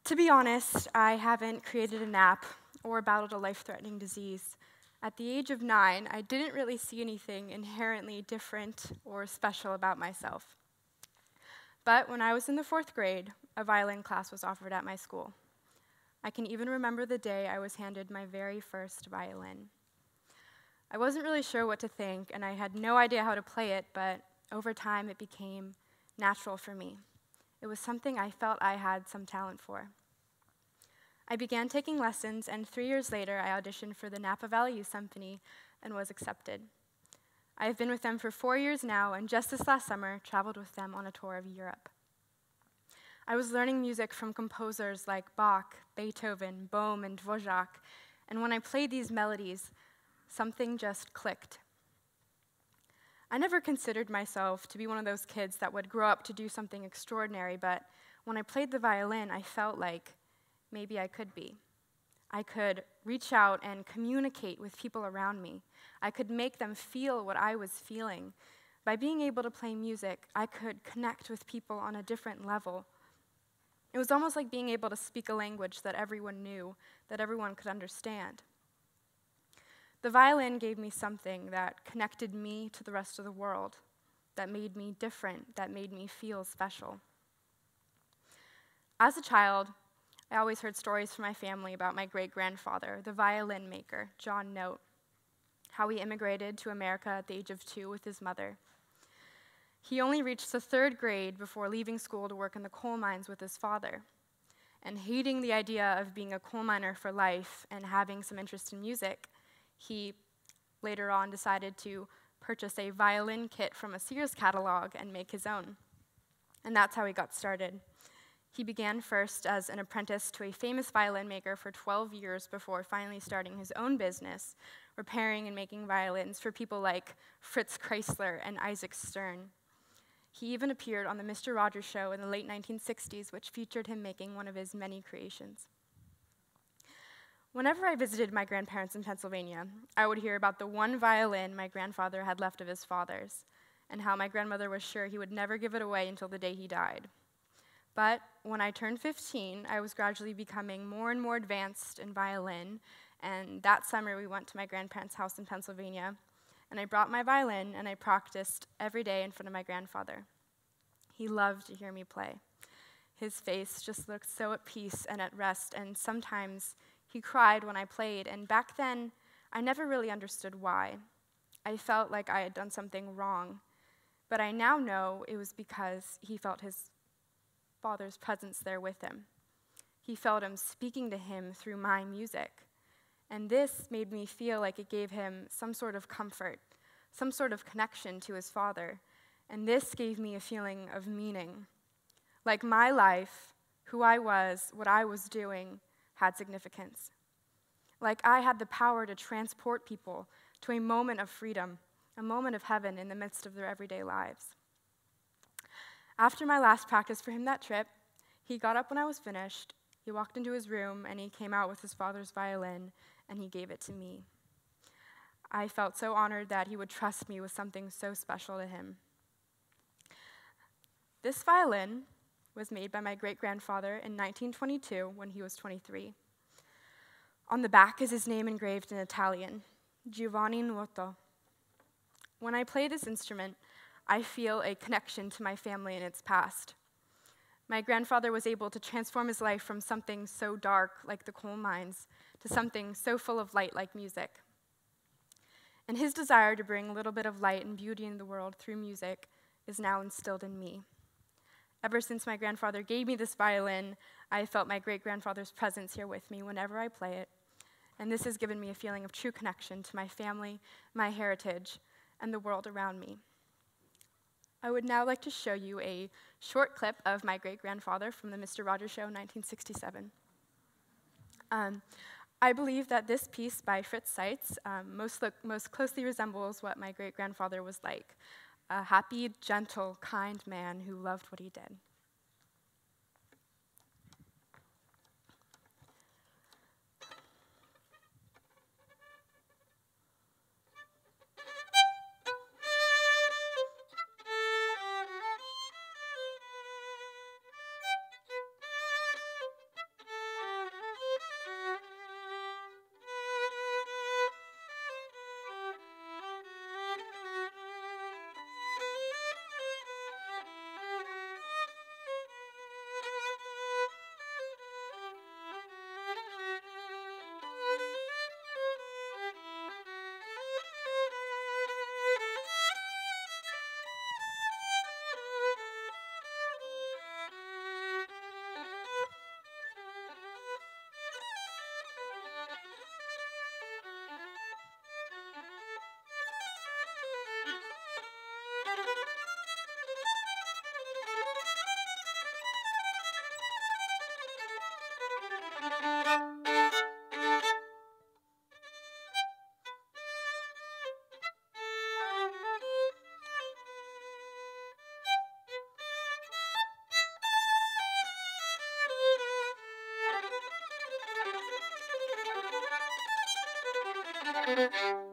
To be honest, I haven't created a nap or battled a life-threatening disease. At the age of 9, I didn't really see anything inherently different or special about myself. But when I was in the 4th grade, a violin class was offered at my school. I can even remember the day I was handed my very first violin. I wasn't really sure what to think, and I had no idea how to play it, but over time it became natural for me. It was something I felt I had some talent for. I began taking lessons, and 3 years later, I auditioned for the Napa Valley Youth Symphony and was accepted. I have been with them for 4 years now, and just this last summer, traveled with them on a tour of Europe. I was learning music from composers like Bach, Beethoven, Bohm, and Dvorak, and when I played these melodies, something just clicked. I never considered myself to be one of those kids that would grow up to do something extraordinary, but when I played the violin, I felt like maybe I could be. I could reach out and communicate with people around me. I could make them feel what I was feeling. By being able to play music, I could connect with people on a different level. It was almost like being able to speak a language that everyone knew, that everyone could understand. The violin gave me something that connected me to the rest of the world, that made me different, that made me feel special. As a child, I always heard stories from my family about my great-grandfather, the violin maker, John Note, how he immigrated to America at the age of 2 with his mother. He only reached the 3rd grade before leaving school to work in the coal mines with his father. And hating the idea of being a coal miner for life and having some interest in music, he later on decided to purchase a violin kit from a Sears catalog and make his own. And that's how he got started. He began first as an apprentice to a famous violin maker for 12 years before finally starting his own business, repairing and making violins for people like Fritz Kreisler and Isaac Stern. He even appeared on the Mr. Rogers Show in the late 1960s, which featured him making one of his many creations. Whenever I visited my grandparents in Pennsylvania, I would hear about the one violin my grandfather had left of his father's, and how my grandmother was sure he would never give it away until the day he died. But when I turned 15, I was gradually becoming more and more advanced in violin, and that summer we went to my grandparents' house in Pennsylvania, and I brought my violin and I practiced every day in front of my grandfather. He loved to hear me play. His face just looked so at peace and at rest, and sometimes he cried when I played, and back then, I never really understood why. I felt like I had done something wrong, but I now know it was because he felt his father's presence there with him. He felt him speaking to him through my music, and this made me feel like it gave him some sort of comfort, some sort of connection to his father, and this gave me a feeling of meaning. Like my life, who I was, what I was doing, had significance. Like I had the power to transport people to a moment of freedom, a moment of heaven in the midst of their everyday lives. After my last practice for him that trip, he got up when I was finished, he walked into his room, and he came out with his father's violin, and he gave it to me. I felt so honored that he would trust me with something so special to him. This violin was made by my great-grandfather in 1922 when he was 23. On the back is his name engraved in Italian, Giovanni Nuoto. When I play this instrument, I feel a connection to my family and its past. My grandfather was able to transform his life from something so dark, like the coal mines, to something so full of light, like music. And his desire to bring a little bit of light and beauty in the world through music is now instilled in me. Ever since my grandfather gave me this violin, I felt my great-grandfather's presence here with me whenever I play it, and this has given me a feeling of true connection to my family, my heritage, and the world around me. I would now like to show you a short clip of my great-grandfather from the Mr. Rogers Show in 1967. I believe that this piece by Fritz Seitz most closely resembles what my great-grandfather was like. A happy, gentle, kind man who loved what he did. Thank you.